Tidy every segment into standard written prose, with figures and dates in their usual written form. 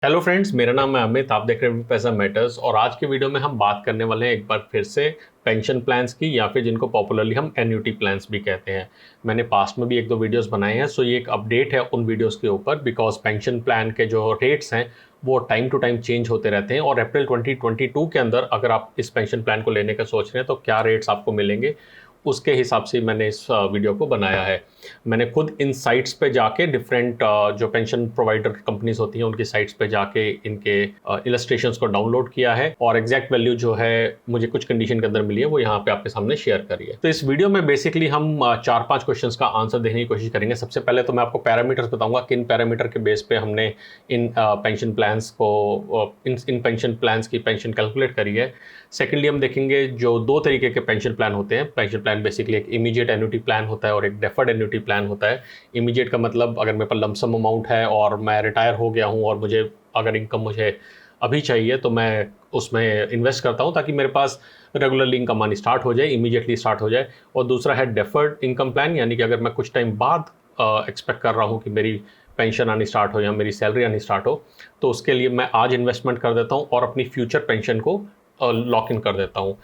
Hello friends, मेरा नाम है अमित। आप देख रहे हैं पैसा मैटर्स और आज के वीडियो में हम बात करने वाले हैं एक बार फिर से पेंशन प्लान्स की, या फिर जिनको पॉपुलरली हम एन्युटी प्लान्स भी कहते हैं। मैंने पास्ट में भी एक दो वीडियोस बनाए हैं, सो ये एक अपडेट है उन वीडियोस के ऊपर, बिकॉज पेंशन प्लान के जो रेट्स हैं वो टाइम टू टाइम चेंज होते रहते हैं। और अप्रैल 2022 के अंदर अगर आप इस पेंशन प्लान को लेने का सोच रहे हैं तो क्या रेट्स आपको मिलेंगे, उसके हिसाब से मैंने इस वीडियो को बनाया है। मैंने खुद इन साइट्स पे जाके डिफरेंट जो पेंशन प्रोवाइडर कंपनीज होती हैं उनकी साइट्स पे जाके इनके इलस्ट्रेशंस को डाउनलोड किया है, और एग्जैक्ट वैल्यू जो है मुझे कुछ कंडीशन के अंदर मिली है वो यहाँ पे आपके सामने शेयर करी है। तो इस वीडियो में बेसिकली हम 4-5 क्वेश्चंस का आंसर देने की कोशिश करेंगे। सबसे पहले तो मैं आपको पैरामीटर्स बताऊंगा, किन पैरामीटर के बेस पे हमने इन पेंशन प्लान्स को इन पेंशन प्लान्स की पेंशन कैलकुलेट करी है। सेकेंडली हम देखेंगे जो दो तरीके के पेंशन प्लान होते हैं। पेंशन प्लान बेसिकली एक इमीडिएट एन्युटी प्लान होता है और एक डेफर्ड एन्युटी प्लान होता है। इमीडिएट का मतलब अगर मेरे पास लमसम अमाउंट है और मैं रिटायर हो गया हूँ और मुझे अगर इनकम मुझे अभी चाहिए तो मैं उसमें इन्वेस्ट करता हूँ ताकि मेरे पास रेगुलरली इनकम आनी स्टार्ट हो जाए, इमीडिएटली स्टार्ट हो जाए। और दूसरा है डेफर्ड इनकम प्लान, यानी कि अगर मैं कुछ टाइम बाद एक्सपेक्ट कर रहा हूँ कि मेरी पेंशन आनी स्टार्ट हो या मेरी सैलरी आनी स्टार्ट हो, तो उसके लिए मैं आज इन्वेस्टमेंट कर देता हूँ और अपनी फ्यूचर पेंशन को लॉक इन कर देता हूँ।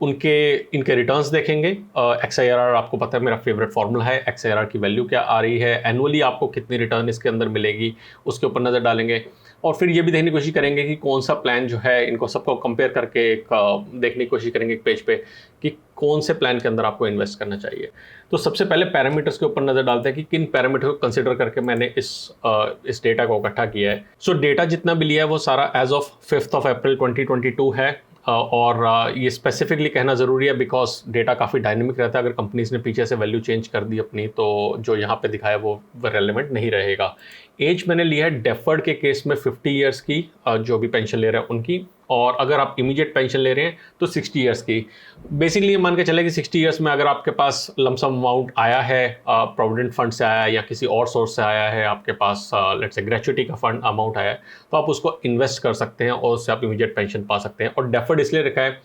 उनके इनके रिटर्न्स देखेंगे। XIRR आपको पता है मेरा फेवरेट फार्मूला है। XIRR की वैल्यू क्या आ रही है, एनुअली आपको कितनी रिटर्न इसके अंदर मिलेगी, उसके ऊपर नज़र डालेंगे। और फिर ये भी देखने की कोशिश करेंगे कि कौन सा प्लान जो है, इनको सबको कंपेयर करके एक देखने की कोशिश करेंगे एक पेज पे कि कौन से प्लान के अंदर आपको इन्वेस्ट करना चाहिए। तो सबसे पहले पैरामीटर्स के ऊपर नज़र डालते हैं कि किन पैरामीटर को कंसिडर करके मैंने इस डेटा को इकट्ठा किया है। सो डेटा जितना भी लिया है वो सारा एज ऑफ 5 अप्रैल 2022 है। और ये स्पेसिफिकली कहना ज़रूरी है बिकॉज डेटा काफ़ी डायनेमिक रहता है। अगर कंपनीज ने पीछे से वैल्यू चेंज कर दी अपनी, तो जो यहाँ पे दिखाया वो रेलेवेंट नहीं रहेगा। एज मैंने लिया है डेफर्ड के केस में 50 ईयर्स की, जो भी पेंशन ले रहे हैं उनकी। और अगर आप इमीडिएट पेंशन ले रहे हैं तो 60 ईयर्स की। बेसिकली ये मान के चले कि 60 ईयर्स में अगर आपके पास लमसम अमाउंट आया है, प्रोविडेंट फंड से आया है या किसी और सोर्स से आया है, आपके पास लेट्स से ग्रेचुइटी का फंड अमाउंट आया है, तो आप उसको इन्वेस्ट कर सकते हैं और उससे आप इमीडिएट पेंशन पा सकते हैं। और डेफर्ड इसलिए रखा है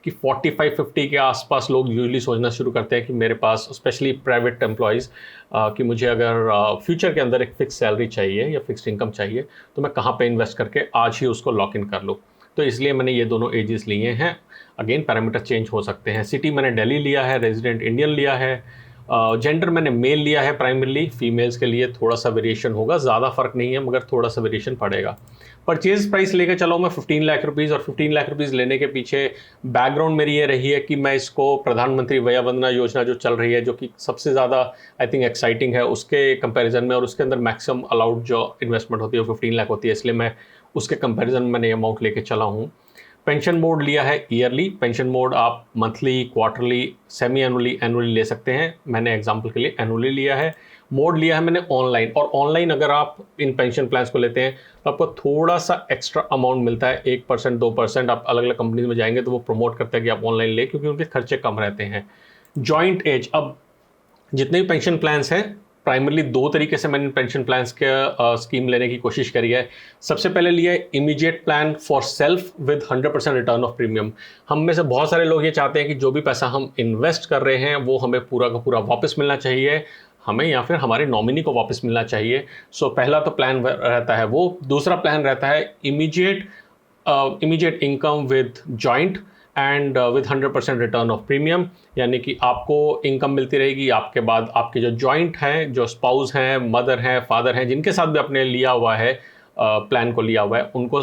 कि 45-50 के आसपास लोग यूजली सोचना शुरू करते हैं कि मेरे पास, स्पेशली प्राइवेट एम्प्लॉयज़, कि मुझे अगर फ्यूचर के अंदर एक फिक्स सैलरी चाहिए या फिक्स इनकम चाहिए तो मैं कहाँ पे इन्वेस्ट करके आज ही उसको लॉक इन कर लूँ। तो इसलिए मैंने ये दोनों एजेस लिए हैं। अगेन पैरामीटर चेंज हो सकते हैं। सिटी मैंने दिल्ली लिया है, रेजिडेंट इंडियन लिया है। जेंडर मैंने मेल लिया है प्राइमरीली। फीमेल्स के लिए थोड़ा सा वेरिएशन होगा, ज़्यादा फर्क नहीं है मगर थोड़ा सा वेरिएशन पड़ेगा। परचेज प्राइस लेकर चलो मैं 15 लाख रुपीज़, और 15 लाख रुपीज़ लेने के पीछे बैकग्राउंड मेरी ये रही है कि मैं इसको प्रधानमंत्री वया वंदना योजना जो चल रही है, जो कि सबसे ज़्यादा आई थिंक एक्साइटिंग है उसके कंपैरिजन में, और उसके अंदर मैक्सिमम अलाउड जो इन्वेस्टमेंट होती है वो 15 लाख होती है, इसलिए मैं उसके कंपैरिजन में मैंने अमाउंट लेके चला हूँ। पेंशन मोड लिया है ईयरली। पेंशन मोड आप monthly, quarterly, semi annually, annually ले सकते हैं। मैंने एग्जांपल के लिए एनुअली लिया है। मोड लिया है मैंने ऑनलाइन। और ऑनलाइन अगर आप इन पेंशन प्लान्स को लेते हैं तो आपको थोड़ा सा एक्स्ट्रा अमाउंट मिलता है, 1% 2%। आप अलग अलग कंपनीज में जाएंगे तो वो प्रमोट करते हैं कि आप ऑनलाइन ले, क्योंकि उनके खर्चे कम रहते हैं। जॉइंट एज, अब जितने भी पेंशन प्लान्स हैं, प्राइमरली दो तरीके से मैंने पेंशन प्लान्स के स्कीम लेने की कोशिश करी है। सबसे पहले लिया है immediate plan for self with 100% return of premium. हम में से बहुत सारे लोग ये चाहते हैं कि जो भी पैसा हम इन्वेस्ट कर रहे हैं वो हमें पूरा का पूरा वापस मिलना चाहिए, हमें या फिर हमारे नॉमिनी को वापस मिलना चाहिए। सो पहला तो प्लान रहता है वो। दूसरा प्लान रहता है immediate income with joint and with 100% return of premium, यानी कि आपको इनकम मिलती रहेगी, आपके बाद आपके जो जॉइंट हैं, जो स्पाउस हैं, मदर हैं, फादर हैं, जिनके साथ भी आपने लिया हुआ है, प्लान को लिया हुआ है, उनको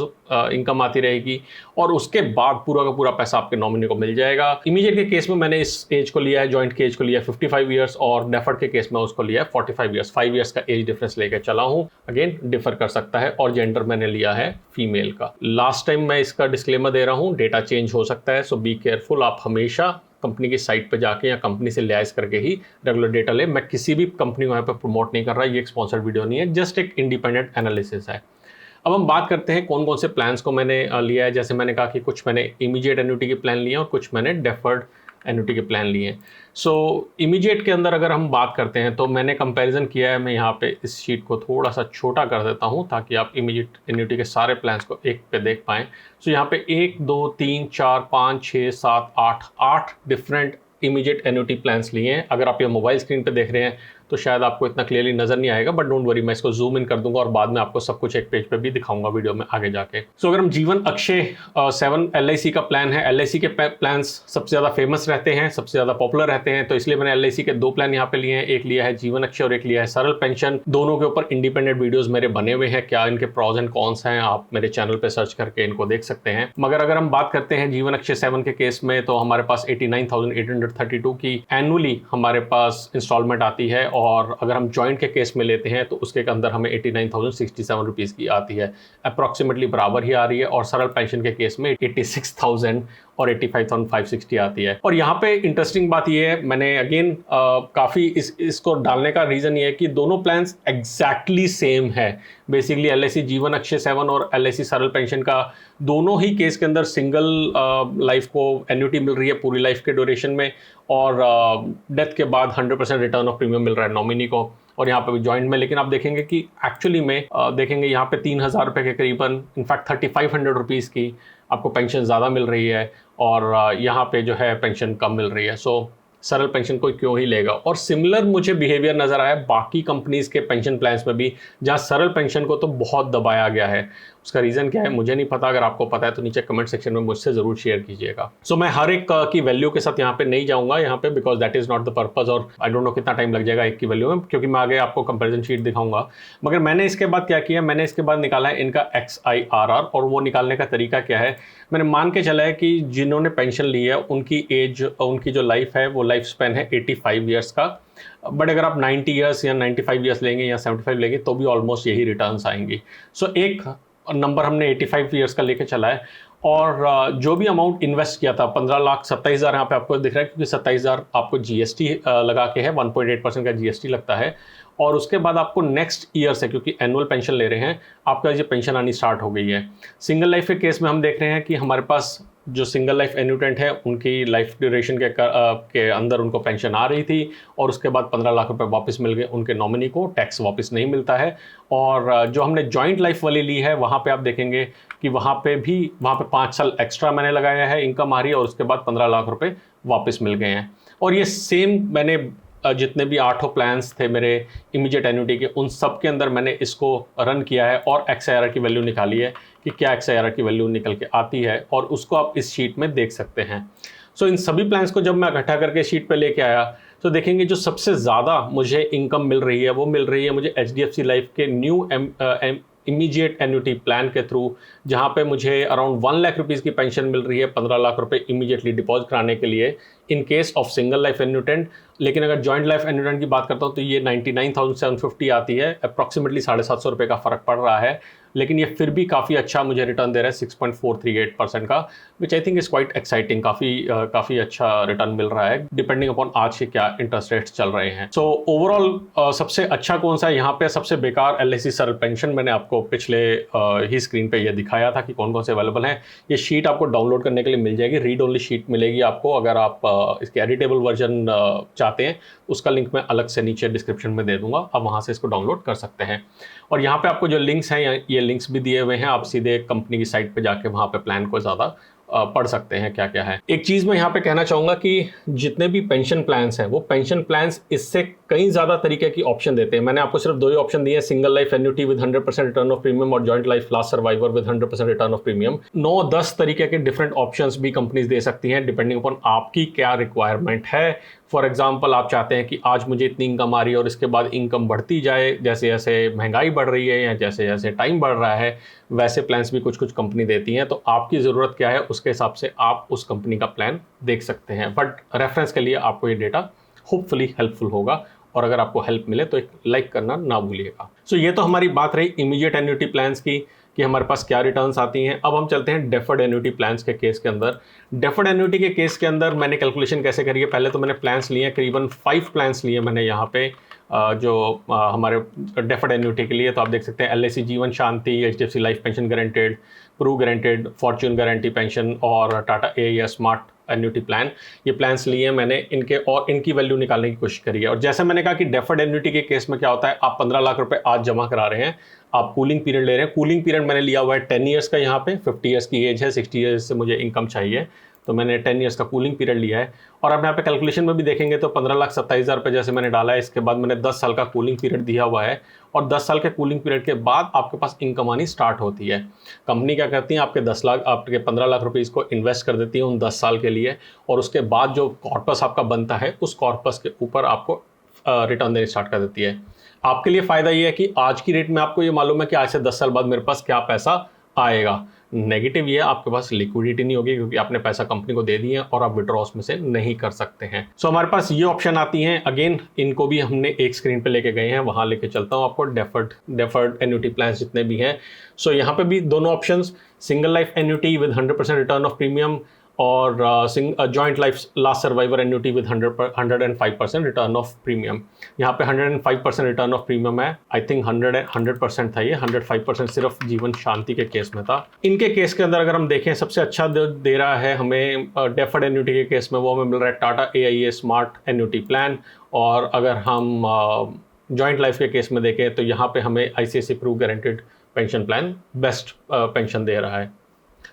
इनकम आती रहेगी। और उसके बाद पूरा का पूरा पैसा आपके नॉमिनी को मिल जाएगा। इमीडिएट के केस में मैंने इस एज को लिया है, जॉइंट के एज को लिया है 55 ईयर्स, और डेफर्ड के केस में उसको लिया है 45 ईयर्स। 5 ईयर्स का एज डिफरेंस लेकर चला हूँ। अगेन डिफर कर सकता है। और जेंडर मैंने लिया है फीमेल का। लास्ट टाइम मैं इसका डिस्क्लेमर दे रहा हूँ, डेटा चेंज हो सकता है, सो बी केयरफुल। आप हमेशा कंपनी की साइट पर जाके या कंपनी से लियाज करके ही रेगुलर डेटा ले। मैं किसी भी कंपनी को यहाँ पर प्रमोट नहीं कर रहा, ये एक स्पॉन्सर्ड वीडियो नहीं है, जस्ट एक इंडिपेंडेंट एनालिसिस है। अब हम बात करते हैं कौन कौन से प्लान्स को मैंने लिया है। जैसे मैंने कहा कि कुछ मैंने इमीडिएट एन्युटी के प्लान लिए हैं और कुछ मैंने डेफर्ड एन्युटी के प्लान लिए हैं। सो इमीडिएट के अंदर अगर हम बात करते हैं तो मैंने कंपैरिजन किया है। मैं यहाँ पे इस शीट को थोड़ा सा छोटा कर देता हूँ ताकि आप इमीडिएट एन्युटी के सारे प्लान्स को एक पे देख पाएँ। सो यहाँ पे 1 2 3 4 5 6 7 8 डिफरेंट इमीडिएट एन्युटी प्लान्स लिए हैं। अगर आप ये मोबाइल स्क्रीन पे देख रहे हैं तो शायद आपको इतना क्लियरली नजर नहीं आएगा, बट डोंट वरी, मैं इसको जूम इन कर दूंगा और बाद में आपको सब कुछ एक पेज पे भी दिखाऊंगा वीडियो में आगे जाके। सो अगर हम जीवन अक्षय 7 LIC का प्लान है, LIC के प्लान्स सबसे ज़्यादा फेमस रहते हैं, सबसे ज़्यादा पॉपुलर रहते हैं, तो इसलिए मैंने LIC के 2 प्लान यहाँ पे लिए हैं। एक लिया है जीवन अक्षय और एक लिया है सरल पेंशन। दोनों के ऊपर इंडिपेंडेंट वीडियोस मेरे बने हुए हैं, क्या इनके प्रॉज एंड कॉन्स हैं, आप मेरे चैनल पे सर्च करके इनको देख सकते हैं। मगर अगर हम बात करते हैं जीवन अक्षय 7 के केस में, तो हमारे पास 89,832 की एनुअली हमारे पास इंस्टॉलमेंट आती है, और अगर हम जॉइंट के केस में लेते हैं तो उसके अंदर हमें 89,067 रुपीज़ की आती है, अप्रॉक्सीमेटली बराबर ही आ रही है। और सरल पेंशन के केस में 86,000 और 85,560 आती है। और यहाँ पे इंटरेस्टिंग बात ये है, मैंने अगेन काफ़ी इसको डालने का रीज़न ये है कि दोनों प्लान्स एग्जैक्टली सेम है। बेसिकली LIC जीवन अक्षय 7 और LIC सरल पेंशन का दोनों ही केस के अंदर सिंगल लाइफ को एन्युटी मिल रही है पूरी लाइफ के ड्यूरेशन में, और डेथ के बाद 100% रिटर्न ऑफ प्रीमियम मिल रहा है नॉमिनी को, और यहाँ पे भी जॉइंट में। लेकिन आप देखेंगे कि एक्चुअली में देखेंगे यहाँ पे 3,000 रुपये के करीबन, इनफैक्ट 3,500 रुपीज़ की आपको पेंशन ज़्यादा मिल रही है, और यहाँ पे जो है पेंशन कम मिल रही है। सो सरल पेंशन कोई क्यों ही लेगा। और सिमिलर मुझे बिहेवियर नज़र आया बाकी कंपनीज़ के पेंशन प्लान्स में भी, जहाँ सरल पेंशन को तो बहुत दबाया गया है। उसका रीज़न क्या है मुझे नहीं पता, अगर आपको पता है तो नीचे कमेंट सेक्शन में मुझसे ज़रूर शेयर कीजिएगा। सो मैं हर एक की वैल्यू के साथ यहाँ पे नहीं जाऊँगा यहाँ पे, because that is not the purpose, और आई डोंट नो कितना टाइम लग जाएगा एक की वैल्यू में, क्योंकि मैं आगे आपको कंपेरिजन शीट दिखाऊंगा। मगर मैंने इसके बाद क्या किया, मैंने इसके बाद निकाला है इनका XIRR, और वो निकालने का तरीका क्या है, मैंने मान के चला है कि जिन्होंने पेंशन ली है उनकी एज, उनकी जो लाइफ है वो लाइफ स्पैन है 85 ईयर्स का। बट अगर आप 90 ईयर्स या 95 ईयर्स लेंगे या 75 लेंगे तो भी ऑलमोस्ट यही रिटर्न्स आएंगी। सो एक नंबर हमने 85 ईयर्स का लेके चला है, और जो भी अमाउंट इन्वेस्ट किया था 15,27,000 यहाँ पे आपको दिख रहा है, क्योंकि 27,000 आपको GST लगा के है, 1.8% का GST लगता है। और उसके बाद आपको नेक्स्ट ईयर से, क्योंकि एनुअल पेंशन ले रहे हैं, आपका ये पेंशन आनी स्टार्ट हो गई है। सिंगल लाइफ के केस में हम देख रहे हैं कि हमारे पास जो सिंगल लाइफ एन्यूटेंट है उनकी लाइफ ड्यूरेशन के अंदर उनको पेंशन आ रही थी, और उसके बाद 15 लाख रुपए वापस मिल गए उनके नॉमिनी को, टैक्स वापस नहीं मिलता है। और जो हमने जॉइंट लाइफ वाली ली है वहाँ पे आप देखेंगे कि वहाँ पे 5 साल एक्स्ट्रा मैंने लगाया है, इनकम आ रही है, और उसके बाद 15 लाख रुपए वापस मिल गए हैं। और ये सेम मैंने जितने भी 8 प्लान्स थे मेरे इमीडिएट एन्युटी के, उन सब के अंदर मैंने इसको रन किया है और XIRR की वैल्यू निकाली है कि क्या XIRR की वैल्यू निकल के आती है, और उसको आप इस शीट में देख सकते हैं। सो इन सभी प्लान्स को जब मैं इकट्ठा करके शीट पे लेके आया तो देखेंगे जो सबसे ज़्यादा मुझे इनकम मिल रही है वो मिल रही है मुझे HDFC लाइफ के न्यू इमीडिएट एन्युटी प्लान के थ्रू, जहाँ पे मुझे अराउंड 1 लाख रुपीज़ की पेंशन मिल रही है, 15 लाख रुपए इमीडिएटली डिपॉजिट कराने के लिए in case of single life annuitant. लेकिन अगर जॉइंट लाइफ एन्यूटेंट की बात करता हूँ तो ये 99,750 आती है, अप्रॉक्सीमेटली 750 रुपये का फ़र्क पड़ रहा है, लेकिन ये फिर भी काफ़ी अच्छा मुझे रिटर्न दे रहा है 6.438% का, which I think is quite exciting. काफ़ी अच्छा रिटर्न मिल रहा है डिपेंडिंग अपॉन आज के क्या इंटरेस्ट रेट्स चल रहे हैं। सो ओवरऑल सबसे अच्छा कौन सा है यहाँ पे, सबसे बेकार LIC सरल पेंशन। मैंने आपको पिछले ही स्क्रीन पे ये दिखाया था कि कौन कौन से अवेलेबल हैं। ये शीट आपको डाउनलोड करने के लिए मिल जाएगी, रीड ओनली शीट मिलेगी आपको। अगर आप इसके एडिटेबल वर्जन चाहते हैं उसका लिंक मैं अलग से नीचे डिस्क्रिप्शन में दे दूंगा, आप वहाँ से इसको डाउनलोड कर सकते हैं। और यहाँ पे आपको जो लिंक्स हैं, ये लिंक्स भी दिए हुए हैं, आप सीधे कंपनी की साइट पे जाके वहाँ पे प्लान को ज़्यादा पढ़ सकते हैं क्या क्या है। एक चीज़ मैं यहाँ पे कहना चाहूँगा कि जितने भी पेंशन प्लान्स हैं वो पेंशन प्लान्स इससे कई ज़्यादा तरीके की ऑप्शन देते हैं। मैंने आपको सिर्फ 2 ही ऑप्शन दिए हैं, single life annuity with 100% return of premium और joint life last survivor with 100% return of premium. 9-10 तरीके के डिफरेंट ऑप्शंस भी कंपनीज दे सकती हैं डिपेंडिंग अपॉन आपकी क्या रिक्वायरमेंट है। फॉर एग्जाम्पल आप चाहते हैं कि आज मुझे इतनी इनकम आ रही है और इसके बाद इनकम बढ़ती जाए जैसे जैसे महंगाई बढ़ रही है या जैसे जैसे टाइम बढ़ रहा है, वैसे प्लान्स भी कुछ कंपनी देती हैं। तो आपकी ज़रूरत क्या है उसके हिसाब से आप उस कंपनी का प्लान देख सकते हैं। बट रेफरेंस के लिए आपको ये डेटा होपफुली हेल्पफुल होगा, और अगर आपको हेल्प मिले तो एक लाइक करना ना भूलिएगा। सो ये तो हमारी बात रही इमीडिएट एन्युटी प्लान्स की कि हमारे पास क्या रिटर्न्स आती हैं। अब हम चलते हैं डेफर्ड एन्युटी प्लान्स के केस के अंदर। डेफर्ड एन्युटी के केस के अंदर मैंने कैलकुलेशन कैसे करी है, पहले तो मैंने प्लान्स लिए, करीबन 5 प्लान्स लिए मैंने यहाँ पे जो हमारे डेफर्ड एन्युटी के लिए। तो आप देख सकते हैं LIC Jeevan Shanti, HDFC life pension guaranteed, Pru guaranteed, fortune guarantee pension और Tata AIA smart annuity plan. ये प्लान्स लिए मैंने इनके, और इनकी वैल्यू निकालने की कोशिश करी है। और जैसे मैंने कहा कि डेफर्ड एन्युटी के केस में क्या होता है, आप 15 लाख रुपए आज जमा करा रहे हैं, आप कूलिंग पीरियड ले रहे हैं। कूलिंग पीरियड मैंने लिया हुआ है 10 ईयर्स का, यहाँ पे 50 ईयर्स की एज है, 60 ईयर्स से मुझे इनकम चाहिए, तो मैंने 10 ईयर्स का कूलिंग पीरियड लिया है। और अब यहाँ पे कैलकुलेशन में भी देखेंगे तो 15,27,000 रुपये जैसे मैंने डाला है, इसके बाद मैंने 10 साल का कूलिंग पीरियड दिया हुआ है, और 10 साल के कूलिंग पीरियड के बाद आपके पास इनकम आनी स्टार्ट होती है। कंपनी क्या करती है, आपके 15 लाख रुपीज़ को इन्वेस्ट कर देती है उन 10 साल के लिए, और उसके बाद जो कॉर्पस आपका बनता है उस कॉर्पस के ऊपर आपको रिटर्न देने स्टार्ट कर देती है। आपके लिए फ़ायदा ये है कि आज की रेट में आपको ये मालूम है कि आज से 10 साल बाद मेरे पास क्या पैसा आएगा। नेगेटिव ये है, आपके पास लिक्विडिटी नहीं होगी क्योंकि आपने पैसा कंपनी को दे दिया है और आप विड्रॉ उसमें से नहीं कर सकते हैं। सो हमारे पास ये ऑप्शन आती हैं। अगेन इनको भी हमने एक स्क्रीन पे लेके गए हैं, वहाँ लेके चलता हूँ आपको। डेफर्ड एन्युटी प्लान जितने भी हैं, सो यहाँ पे भी दोनों options, single life annuity with 100% return of premium और joint life last survivor annuity with 105% return of premium. यहाँ पे 105% रिटर्न ऑफ प्रीमियम है, आई थिंक 100% था ये, 105% सिर्फ जीवन शांति के केस में था। इनके केस के अंदर अगर हम देखें, सबसे अच्छा दे रहा है हमें डेफर्ड एन्युटी के केस में, वो हमें मिल रहा है Tata AIA smart annuity plan. और अगर हम जॉइंट लाइफ के केस में देखें तो यहाँ पे हमें ICICI Pru guaranteed pension plan best pension दे रहा है।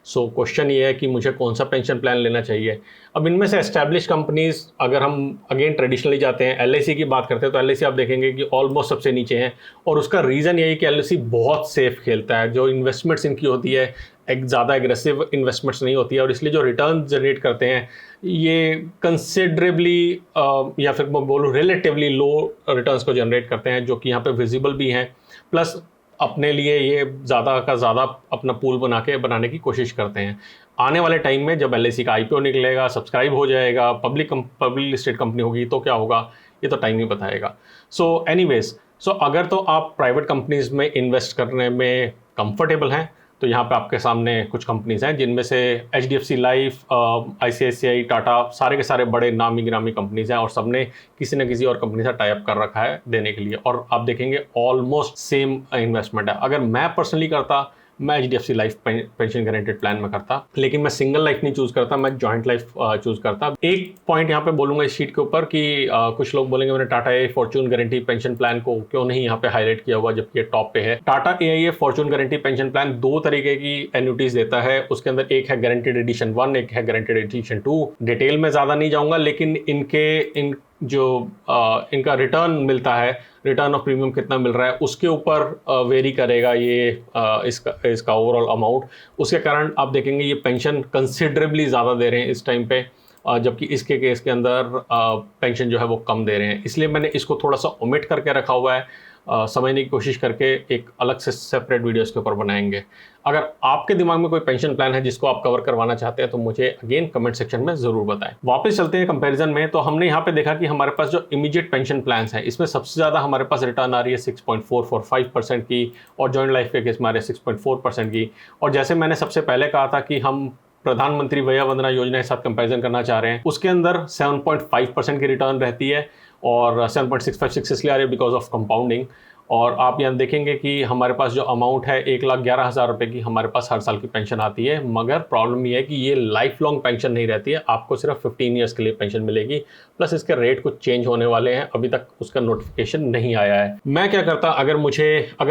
सो क्वेश्चन ये है कि मुझे कौन सा पेंशन प्लान लेना चाहिए। अब इनमें से एस्टैब्लिश कंपनीज, अगर हम अगेन ट्रेडिशनली जाते हैं, LIC की बात करते हैं तो LIC आप देखेंगे कि ऑलमोस्ट सबसे नीचे हैं, और उसका रीज़न यही कि LIC बहुत सेफ खेलता है। जो इन्वेस्टमेंट्स इनकी होती है एक ज़्यादा एग्रेसिव इन्वेस्टमेंट्स नहीं होती है, और इसलिए जो रिटर्न जनरेट करते हैं ये कंसिडरेबली या फिर मैं बोलूँ रिलेटिवली लो रिटर्न्स को जनरेट करते हैं, जो कि यहाँ पे विजिबल भी हैं। प्लस अपने लिए ये ज़्यादा का ज़्यादा अपना पूल बनाने की कोशिश करते हैं। आने वाले टाइम में जब LIC का IPO निकलेगा, सब्सक्राइब हो जाएगा, पब्लिक लिस्टेड कंपनी होगी, तो क्या होगा ये तो टाइम ही बताएगा। सो एनीवेज, अगर तो आप प्राइवेट कंपनीज़ में इन्वेस्ट करने में कंफर्टेबल हैं तो यहाँ पे आपके सामने कुछ कंपनीज़ हैं, जिनमें से HDFC लाइफ, ICICI, टाटा, सारे के सारे बड़े नामी गिरामी कंपनीज़ हैं, और सबने किसी न किसी और कंपनी से टाई अप कर रखा है देने के लिए। और आप देखेंगे ऑलमोस्ट सेम इन्वेस्टमेंट है। अगर मैं पर्सनली करता, मैं HDFC life pension guaranteed plan में करता, लेकिन मैं सिंगल लाइफ नहीं चूज़ करता, मैं जॉइंट लाइफ चूज़ करता। एक पॉइंट यहाँ पे बोलूँगा इस शीट के ऊपर कि कुछ लोग बोलेंगे मैंने Tata AIA Fortune guarantee pension plan को क्यों नहीं यहाँ पे हाईलाइट किया हुआ जबकि ये टॉप पे है। Tata AIA Fortune guarantee pension plan 2 तरीके की एन्युटीज देता है। उसके अंदर एक है गारंटेड एडिशन 1, एक है गारंटेड एडिशन 2। डिटेल में ज़्यादा नहीं जाऊँगा, लेकिन इनका रिटर्न मिलता है, रिटर्न ऑफ प्रीमियम कितना मिल रहा है उसके ऊपर वेरी करेगा ये इसका ओवरऑल अमाउंट। उसके कारण आप देखेंगे ये पेंशन कंसिडरेबली ज़्यादा दे रहे हैं इस टाइम पे, जबकि इसके केस के अंदर पेंशन जो है वो कम दे रहे हैं। इसलिए मैंने इसको थोड़ा सा ओमिट करके रखा हुआ है, समझने की कोशिश करके एक अलग से सेपरेट वीडियो इसके ऊपर बनाएंगे। अगर आपके दिमाग में कोई पेंशन प्लान है जिसको आप कवर करवाना चाहते हैं तो मुझे अगेन कमेंट सेक्शन में ज़रूर बताएं। वापस चलते हैं कंपैरिजन में, तो हमने यहाँ पे देखा कि हमारे पास जो इमीडिएट पेंशन प्लान्स हैं इसमें सबसे ज़्यादा हमारे पास रिटर्न आ रही है 6.445% की, और जॉइंट लाइफ के केस में आ रही है 6.4% की। और जैसे मैंने सबसे पहले कहा था कि हम प्रधानमंत्री वया वंदना योजना के साथ कंपैरिजन करना चाह रहे हैं, उसके अंदर 7.5% की रिटर्न रहती है, और 7.656 इसलिए आ रही है बिकॉज ऑफ कंपाउंडिंग। और आप यहाँ देखेंगे कि हमारे पास जो अमाउंट है 1,11,000 रुपये की हमारे पास हर साल की पेंशन आती है, मगर प्रॉब्लम ये है कि ये लाइफ लॉन्ग पेंशन नहीं रहती है, आपको सिर्फ 15 ईयर्स के लिए पेंशन मिलेगी। प्लस इसके रेट कुछ चेंज होने वाले हैं, अभी तक उसका नोटिफिकेशन नहीं आया है। मैं क्या करता, अगर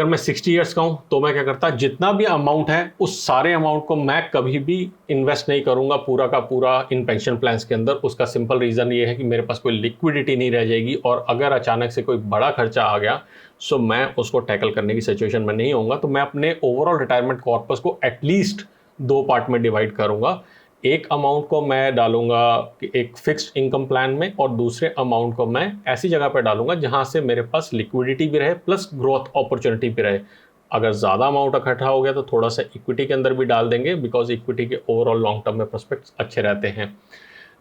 मैं 60 ईयर्स का हूँ तो मैं क्या करता, जितना भी अमाउंट है उस सारे अमाउंट को मैं कभी भी इन्वेस्ट नहीं करूँगा पूरा का पूरा इन पेंशन प्लान्स के अंदर। उसका सिंपल रीज़न ये है कि मेरे पास कोई लिक्विडिटी नहीं रह जाएगी, और अगर अचानक से कोई बड़ा खर्चा आ गया सो मैं उसको टैकल करने की सिचुएशन में नहीं होऊंगा। तो मैं अपने ओवरऑल रिटायरमेंट कॉर्पस को एटलीस्ट 2 पार्ट में डिवाइड करूंगा। एक अमाउंट को मैं डालूंगा एक फिक्स्ड इनकम प्लान में, और दूसरे अमाउंट को मैं ऐसी जगह पर डालूंगा जहां से मेरे पास लिक्विडिटी भी रहे प्लस ग्रोथ अपॉर्चुनिटी भी रहे। अगर ज़्यादा अमाउंट इकट्ठा हो गया तो थोड़ा सा इक्विटी के अंदर भी डाल देंगे, बिकॉज इक्विटी के ओवरऑल लॉन्ग टर्म में प्रोस्पेक्ट्स अच्छे रहते हैं।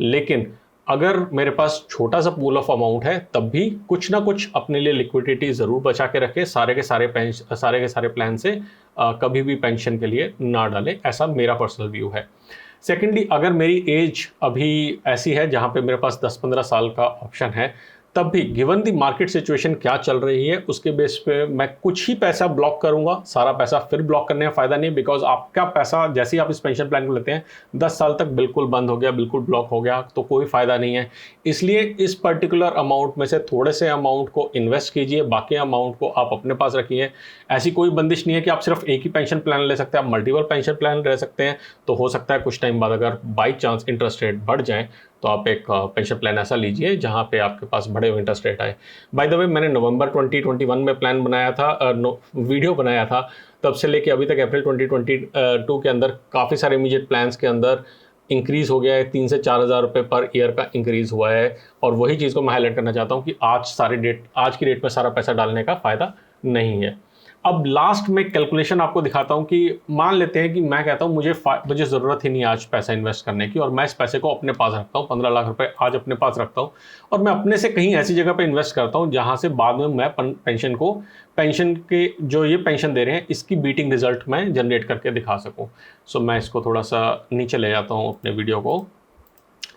लेकिन अगर मेरे पास छोटा सा पूल ऑफ अमाउंट है तब भी कुछ ना कुछ अपने लिए लिक्विडिटी ज़रूर बचा के रखें। सारे के सारे प्लान से कभी भी पेंशन के लिए ना डालें, ऐसा मेरा पर्सनल व्यू है। सेकेंडली, अगर मेरी एज अभी ऐसी है जहाँ पे मेरे पास 10-15 साल का ऑप्शन है, तब भी गिवन दी मार्केट सिचुएशन क्या चल रही है उसके बेस पे मैं कुछ ही पैसा ब्लॉक करूंगा, सारा पैसा फिर ब्लॉक करने का फायदा नहीं, बिकॉज आपका पैसा जैसे ही आप इस पेंशन प्लान को लेते हैं 10 साल तक बिल्कुल बंद हो गया, बिल्कुल ब्लॉक हो गया, तो कोई फायदा नहीं है। इसलिए इस पर्टिकुलर अमाउंट में से थोड़े से अमाउंट को इन्वेस्ट कीजिए, बाकी अमाउंट को आप अपने पास रखिए। ऐसी कोई बंदिश नहीं है कि आप सिर्फ एक ही पेंशन प्लान ले सकते हैं, आप मल्टीपल पेंशन प्लान ले सकते हैं। तो हो सकता है कुछ टाइम बाद अगर बाई चांस इंटरेस्ट रेट बढ़ जाए तो आप एक पेंशन प्लान ऐसा लीजिए जहां पे आपके पास बड़े हुए इंटरेस्ट रेट आए। बाय द वे, मैंने नवंबर 2021 में प्लान बनाया था, वीडियो बनाया था, तब से लेके अभी तक अप्रैल 2022 के अंदर काफ़ी सारे इमीडिएट प्लान्स के अंदर इंक्रीज़ हो गया है, 3 से 4 हज़ार रुपये पर ईयर का इंक्रीज़ हुआ है। और वही चीज़ को मैं हाईलाइट करना चाहता हूँ कि आज की डेट में सारा पैसा डालने का फ़ायदा नहीं है। अब लास्ट में कैलकुलेशन आपको दिखाता हूं कि मान लेते हैं कि मैं कहता हूं मुझे ज़रूरत ही नहीं आज पैसा इन्वेस्ट करने की, और मैं इस पैसे को अपने पास रखता हूं, 15 लाख रुपए आज अपने पास रखता हूं, और मैं अपने से कहीं ऐसी जगह पे इन्वेस्ट करता हूं जहां से बाद में मैं पेंशन के जो ये पेंशन दे रहे हैं इसकी बीटिंग रिजल्ट मैं जनरेट करके दिखा सकूँ। सो मैं इसको थोड़ा सा नीचे ले जाता हूँ अपने वीडियो को,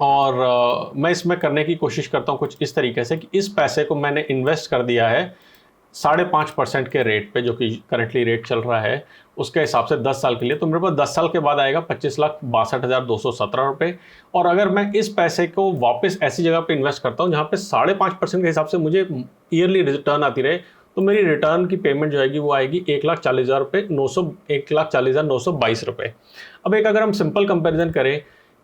और मैं इसमें करने की कोशिश करता हूँ कुछ इस तरीके से कि इस पैसे को मैंने इन्वेस्ट कर दिया है 5.5% के रेट पे, जो कि करंटली रेट चल रहा है उसके हिसाब से 10 साल के लिए, तो मेरे पास 10 साल के बाद आएगा 25,62,217 रुपये। और अगर मैं इस पैसे को वापस ऐसी जगह पे इन्वेस्ट करता हूँ जहाँ पे 5.5% के हिसाब से मुझे ईयरली रिटर्न आती रहे, तो मेरी रिटर्न की पेमेंट जो आएगी वो आएगी 1,40,922 रुपये। अब एक अगर हम सिंपल कंपेरिजन करें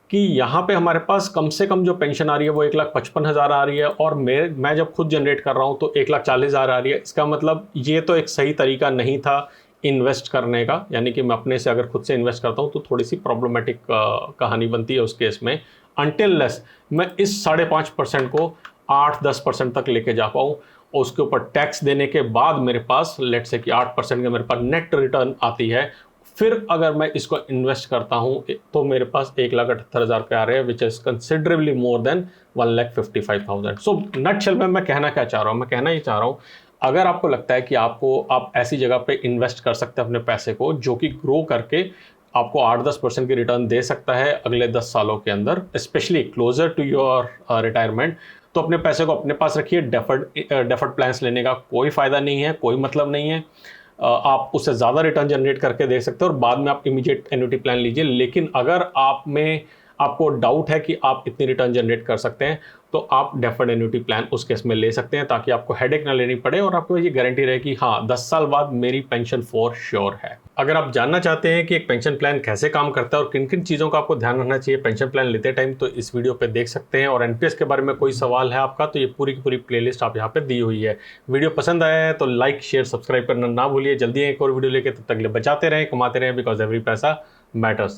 कि यहाँ पे हमारे पास कम से कम जो पेंशन आ रही है वो 1,55,000 आ रही है, और मैं जब खुद जनरेट कर रहा हूँ तो 1,40,000 आ रही है। इसका मतलब ये तो एक सही तरीका नहीं था इन्वेस्ट करने का, यानी कि मैं अपने से अगर खुद से इन्वेस्ट करता हूँ तो थोड़ी सी प्रॉब्लमेटिक कहानी बनती है उस केस में, अनटिल लेस मैं इस 5.5% को 8-10% तक लेके जा पाऊँ, और उसके ऊपर टैक्स देने के बाद मेरे पास लेट से कि 8% का मेरे पास नेट रिटर्न आती है। फिर अगर मैं इसको इन्वेस्ट करता हूं तो मेरे पास 1,78,000 रुपये आ रहे हैं, which is considerably more than 1,55,000। So nutshell में मैं कहना क्या चाह रहा हूँ, मैं कहना ये चाह रहा हूँ, अगर आपको लगता है कि आप ऐसी जगह पे इन्वेस्ट कर सकते हैं अपने पैसे को जो कि ग्रो करके आपको 8-10% की रिटर्न दे सकता है अगले 10 सालों के अंदर, specially closer to your retirement, तो अपने पैसे को अपने पास रखिए। डेफर्ड प्लान्स लेने का कोई फ़ायदा नहीं है, कोई मतलब नहीं है। आप उससे ज़्यादा रिटर्न जनरेट करके देख सकते हो और बाद में आप इमीडिएट एन्युटी प्लान लीजिए। लेकिन अगर आपको डाउट है कि आप इतनी रिटर्न जनरेट कर सकते हैं तो आप डेफर्ड एन्युटी प्लान उस केस में ले सकते हैं, ताकि आपको हेडेक ना लेनी पड़े और आपको ये गारंटी रहे कि हाँ 10 साल बाद मेरी पेंशन फॉर श्योर है। अगर आप जानना चाहते हैं कि एक पेंशन प्लान कैसे काम करता है और किन किन चीज़ों का आपको ध्यान रखना चाहिए पेंशन प्लान लेते टाइम, तो इस वीडियो पे देख सकते हैं। और एनपीएस के बारे में कोई सवाल है आपका तो ये पूरी की पूरी प्लेलिस्ट आप यहाँ पे दी हुई है। वीडियो पसंद आया है तो लाइक शेयर सब्सक्राइब करना ना भूलिए। जल्दी एक और वीडियो लेके, तब तक ले बचाते रहें, कमाते रहें, बिकॉज एवरी पैसा मैटर्स।